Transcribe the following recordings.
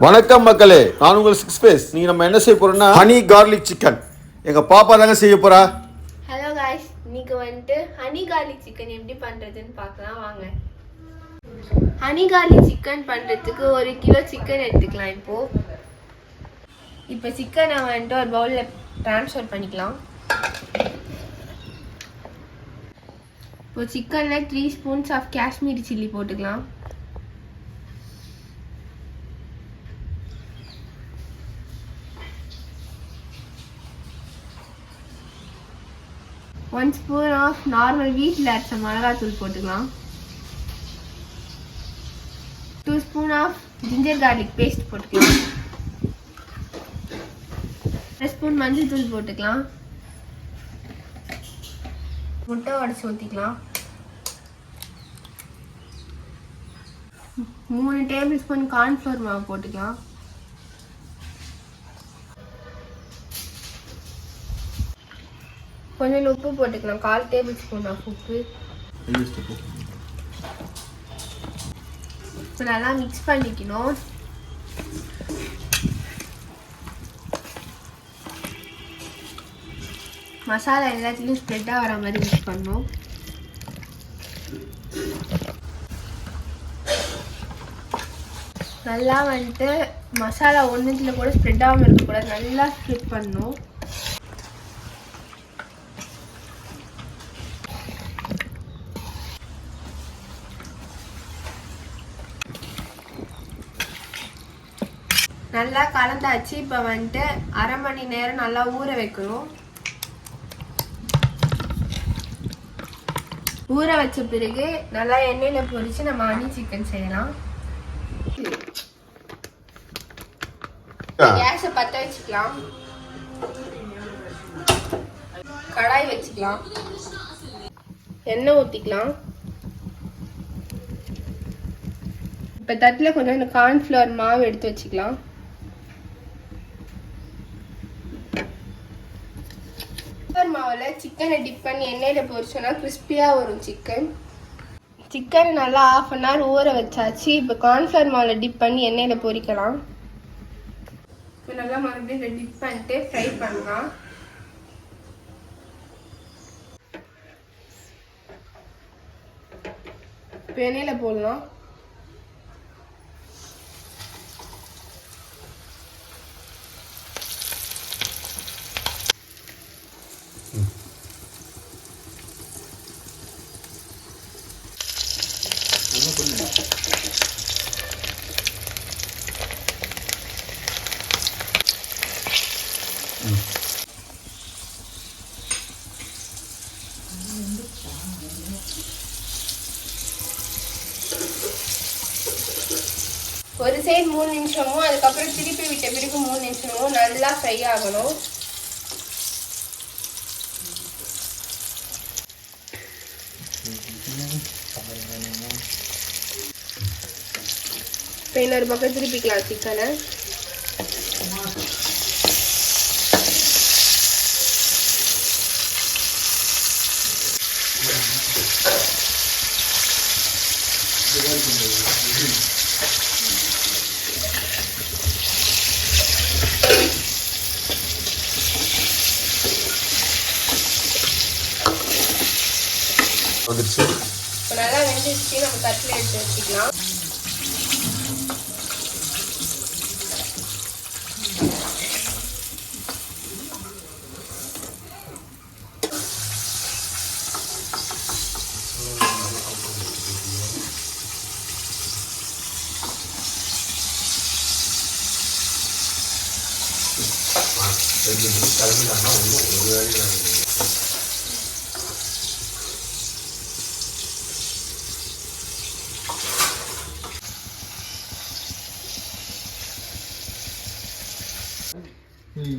வணக்கம் மக்களே, நான் உங்கள் சிக்ஸ் பேஸ். நீங்கள் நம்ம என்ன செய்ய போகிறோம்னா ஹனி கார்லிக் சிக்கன். எங்கள் பாப்பா தாங்க செய்ய போகிறா. ஹலோ காய்ஸ், இன்னைக்கு வந்துட்டு ஹனி கார்லிக் சிக்கன் எப்படி பண்ணுறதுன்னு பார்க்கலாம் வாங்க. ஹனி கார்லிக் சிக்கன் பண்ணுறதுக்கு 1 கிலோ சிக்கன் எடுத்துக்கலாம். இப்போ சிக்கனை வந்துட்டு ஒரு பவுலில் ட்ரான்ஸ்ஃபர் பண்ணிக்கலாம். இப்போ சிக்கனில் 3 ஸ்பூன்ஸ் ஆஃப் காஷ்மீரி சில்லி போட்டுக்கலாம். One spoon of normal வீட்டில் அரைச்ச மிளகாத்தூள் போட்டுக்கலாம். 2 spoon of ginger garlic paste போட்டுக்கலாம். 1 spoon மஞ்சள் தூள் போட்டுக்கலாம். முட்டை உடைச்சு ஊற்றிக்கலாம். 3 டேபிள் ஸ்பூன் கார்ன்ஃப்ளவர் மாவு போட்டுக்கலாம். கொஞ்சம் உப்பு போட்டுக்கலாம். 1/4 டேபிள் ஸ்பூன் ஆஃப் உப்பு. இப்போ நல்லா மிக்ஸ் பண்ணிக்கணும். மசாலா எல்லாத்துலேயும் ஸ்ப்ரெட்டாக வர மாதிரி மிக்ஸ் பண்ணணும். நல்லா வந்துட்டு மசாலா ஒன்றுத்தில் கூட ஸ்ப்ரெட் ஆகாமல் இருக்கக்கூடாது, நல்லா ஸ்ப்ரெட் பண்ணணும். நல்லா கலந்தாச்சு. இப்போ வந்துட்டு 1/2 மணி நேரம் நல்லா ஊற வைக்கணும். ஊற வச்ச பிறகு நல்லா எண்ணெயில் பொரிச்சு நம்ம ஹனி சிக்கன் செய்யலாம். கேஸை பற்ற வச்சுக்கலாம். கடாய் வச்சுக்கலாம். எண்ணெய் ஊற்றிக்கலாம். இப்போ தட்டில் கொஞ்சம் இந்த கார்ன்ஃப்ளவர் மாவு எடுத்து வச்சுக்கலாம். மாவில் சிக்கனை டிப் பண்ணி எண்ணெயில் பொரிச்சோன்னா கிறிஸ்பியாக வரும் சிக்கன். சிக்கன் நல்லா 1/2 hour ஊற வச்சாச்சு. இப்போ கார்ன்ஃப்ளவர் மாவில் டிப் பண்ணி எண்ணெயில் பொரிக்கலாம். இப்போ நல்லா மறுபடியும் டிப் பண்ணிட்டு ஃப்ரை பண்ணலாம். இப்போ எண்ணெயில் போடலாம். ஒரு சைடு 3 நிமிஷமும் அதுக்கப்புறம் திருப்பி விட்ட பிறகு 3 நிமிஷமும் நல்லா ஃப்ரை ஆகணும். இப்போ இன்னொரு பக்கம் திருப்பிக்கலாம் சிக்கனை. இப்போ நல்லா வெந்துச்சு. நம்ம தட்டில் எடுத்து வச்சுக்கலாம்.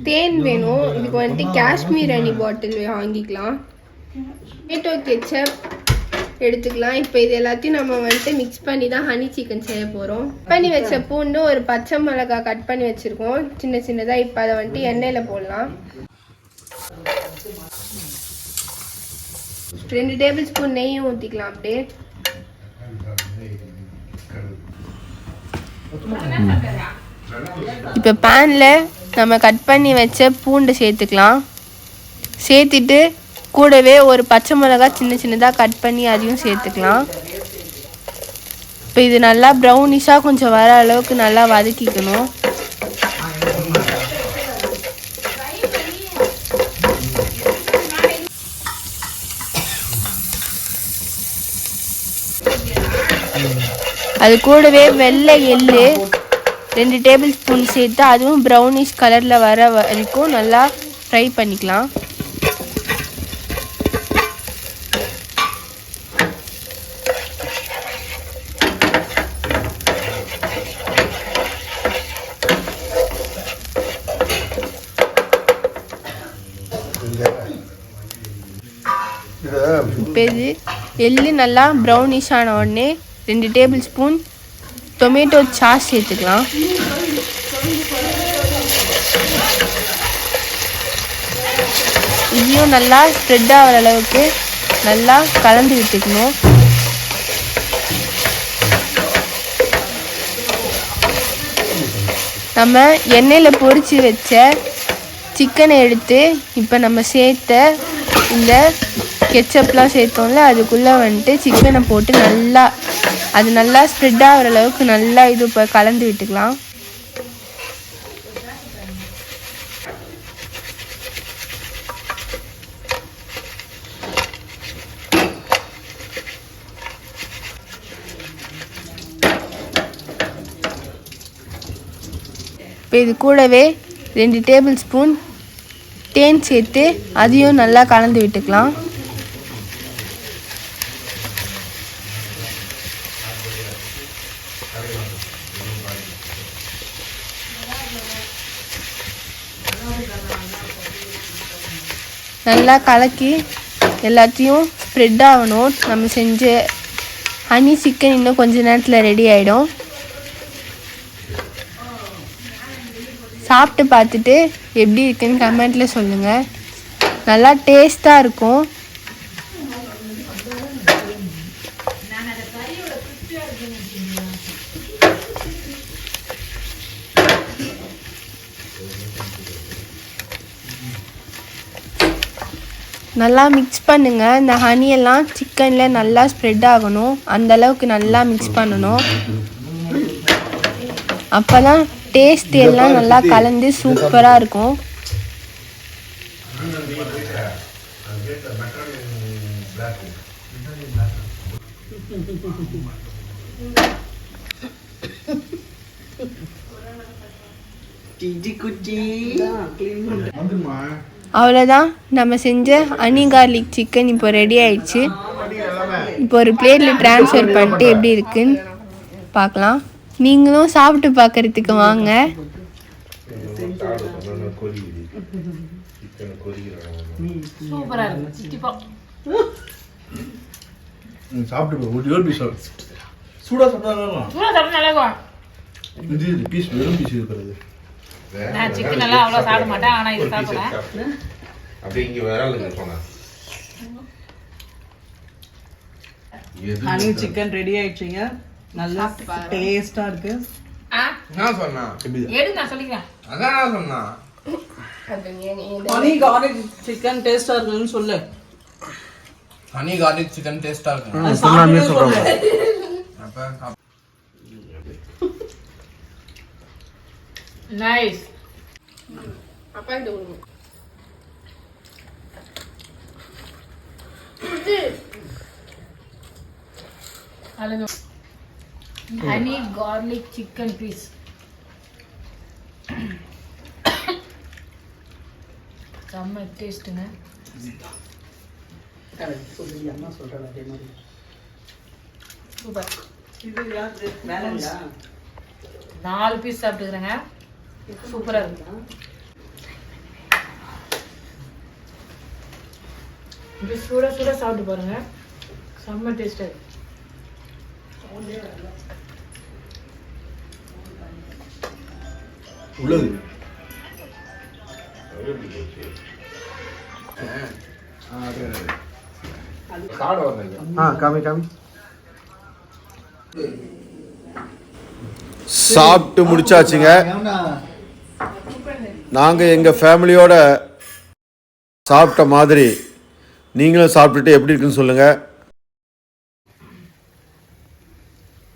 தேன் வேணும். இதுக்கு வந்துட்டு காஷ்மீர் ஹனி பாட்டில் வாங்கிக்கலாம். டொமேட்டோ கெச்சப் எடுத்துக்கலாம். இப்போ இது எல்லாத்தையும் நம்ம வந்துட்டு மிக்ஸ் பண்ணி தான் ஹனி சிக்கன் செய்ய போகிறோம். பண்ணி வச்ச பூண்டு, ஒரு பச்சை மிளகாய் கட் பண்ணி வச்சுருக்கோம் சின்ன சின்னதாக. இப்போ அதை வந்துட்டு எண்ணெயில் போடலாம். 2 டேபிள் ஸ்பூன் நெய்யும் ஊற்றிக்கலாம். அப்படியே இப்போ பேனில் நம்ம கட் பண்ணி வச்ச பூண்டை சேர்த்துக்கலாம். சேர்த்துட்டு கூடவே ஒரு பச்சை மிளகா சின்ன சின்னதாக கட் பண்ணி அதையும் சேர்த்துக்கலாம். இப்போ இது நல்லா ப்ரௌனிஷாக கொஞ்சம் வர அளவுக்கு நல்லா வதக்கிக்கணும். அது கூடவே வெள்ளை எள்ளு 2 டேபிள் ஸ்பூன் சேர்த்து அதுவும் ப்ரௌனிஷ் கலரில் வர வரைக்கும் நல்லா ஃப்ரை பண்ணிக்கலாம். இப்போ இது எள்ளு நல்லா ப்ரௌனிஷ் ஆன உடனே 2 டேபிள் ஸ்பூன் டொமேட்டோ சாஸ் சேர்த்துக்கலாம். இதையும் நல்லா ஸ்ப்ரெட் ஆகிற அளவுக்கு நல்லா கலந்து விட்டுக்கணும். நம்ம எண்ணெயில் பொரிச்சு வச்ச சிக்கனை எடுத்து இப்போ நம்ம சேர்த்த இந்த கெச்சப்லாம் சேர்த்தோம்ல அதுக்குள்ளே வந்துட்டு சிக்கனை போட்டு நல்லா ஸ்ப்ரெட் ஆகிற அளவுக்கு நல்லா இது இப்போ கலந்து விட்டுக்கலாம். இப்போ இது கூடவே 2 டேபிள் ஸ்பூன் தேன் சேர்த்து அதையும் நல்லா கலந்து விட்டுக்கலாம். நல்லா கலக்கி எல்லாத்தையும் ஸ்ப்ரெட் ஆகணும். நம்ம செஞ்ச ஹனி சிக்கன் இன்னும் கொஞ்ச நேரத்தில் ரெடி ஆகிடும். சாப்பிட்டு பார்த்துட்டு எப்படி இருக்குன்னு கமெண்ட்டில் சொல்லுங்கள். நல்லா டேஸ்ட்டாக இருக்கும். நல்லா மிக்ஸ் பண்ணுங்கள். இந்த ஹனியெல்லாம் சிக்கனில் நல்லா ஸ்ப்ரெட் ஆகணும். அந்தளவுக்கு நல்லா மிக்ஸ் பண்ணணும். அப்போ தான் டேஸ்ட் எல்லாம் நல்லா கலந்து சூப்பராக இருக்கும். அவ்வளோதான், நம்ம செஞ்ச ஹனி கார்லிக் சிக்கன் இப்போ ரெடி ஆயிடுச்சு. இப்போ ஒரு பிளேட்டில் ட்ரான்ஸ்ஃபர் பண்ணிட்டு எப்படி இருக்குன்னு பார்க்கலாம். நீங்களும் சாப்பிட்டு பார்க்கறதுக்கு வாங்க. ஹனி சிக்கன் ரெடி ஆயிடுச்சுங்க. நல்லா டேஸ்டா இருக்கு. நான் சொன்னா எடுங்க நான் சொல்லிக்கிறேன். அதான் நான் சொன்னா ஹனி கார்லிக் சிக்கன் டேஸ்டா இருக்குன்னு சொல்லு. ஹனி கார்லிக் சிக்கன் டேஸ்டா இருக்கு. அது சொல்லாமே சொல்றேன். அப்ப நைஸ். அப்பா இது கொடுங்க. ஹனி கார்லிக் சிக்கன் பீஸ் செம்ம டேஸ்ட்டுங்க. சூப்பர். 4 பீஸ் சாப்பிட்டுக்கிறேங்க. சூப்பரா இருக்கு. இது சூட சூட சாப்பிட்டு பாருங்க. செம்ம டேஸ்டா இருக்கு. உள்ளது காமி சாப்பிட்டு முடிச்சாச்சுங்க. நாங்கள் எங்கள் ஃபேமிலியோட சாப்பிட்ட மாதிரி நீங்களும் சாப்பிட்டுட்டு எப்படி இருக்குன்னு சொல்லுங்கள்.